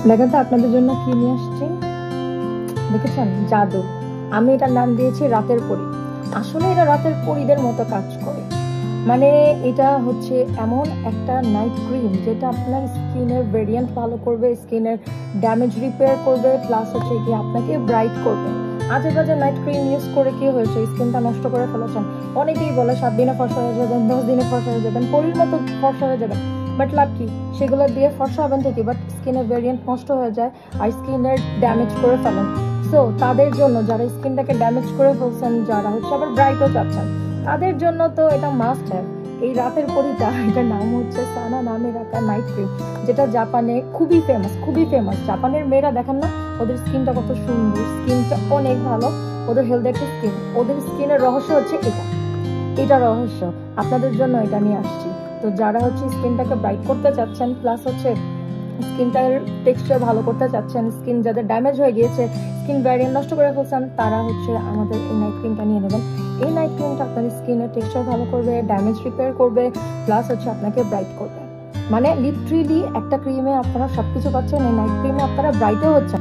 দেখেন তো আপনাদের জন্য কি নিয়ে আসছি, দেখেছেন? জাদু। আমি এটার নাম দিয়েছি রাতের পরী। আসলে এটা রাতের পরীদের মতো কাজ করে। মানে এটা হচ্ছে এমন একটা নাইট ক্রিম যেটা আপনার স্কিনের ভেরিয়েন্ট ভালো করবে, স্কিনের ড্যামেজ রিপেয়ার করবে, প্লাস হচ্ছে কি আপনাকে ব্রাইট করবে। আজে বাজে নাইট ক্রিম ইউজ করে কি হয়েছে, স্কিনটা নষ্ট করে ফেলেছেন। অনেকেই বলে 7 দিনে ফর্সা হয়ে যাবেন, 10 দিনে ফর্সা হয়ে যাবেন, পরীর মতো ফর্সা হয়ে যাবেন। বাট লাভ কি, সেগুলো দিয়ে ফর্সা হবেন ঠিকই, বাট স্কিনের ভেরিয়েন্ট নষ্ট হয়ে যায় আর স্কিনের ড্যামেজ করে ফেলেন। সো তাদের জন্য যারা স্কিনটাকে ড্যামেজ করে ফেলছেন, যারা হচ্ছে আবার ব্রাইটও চাচ্ছেন, তাদের জন্য তো এটা মাস্ট হ্যাভ। এই রাতের পরীটা, এটার নাম হচ্ছে সানা নামের একটা নাইট ক্রিম, যেটা জাপানে খুবই ফেমাস, খুবই ফেমাস। জাপানের মেয়েরা দেখেন না, ওদের স্কিনটা কত সুন্দর, স্কিনটা অনেক ভালো, ওদের হেলদি একটা স্কিন। ওদের স্কিনের রহস্য হচ্ছে এটা রহস্য। আপনাদের জন্য এটা নিয়ে আসছি। তো যারা হচ্ছে স্কিনটাকে ব্রাইট করতে চাচ্ছেন, প্লাস হচ্ছে স্কিনটার টেক্সচার ভালো করতে চাচ্ছেন, স্কিন যাদের ড্যামেজ হয়ে গিয়েছে, স্কিন ভ্যারিয়েন্ট নষ্ট করে ফেলছেন, তারা হচ্ছে আমাদের এই নাইট ক্রিমটা নিয়ে নেবেন। এই নাইট ক্রিমটা আপনার স্কিনের টেক্সচার ভালো করবে, ড্যামেজ রিপেয়ার করবে, প্লাস হচ্ছে আপনাকে ব্রাইট করবে। মানে লিটারেলি একটা ক্রিমে আপনারা সবকিছু পাচ্ছেন, এই নাইট ক্রিমে আপনারা ব্রাইটও হচ্ছেন।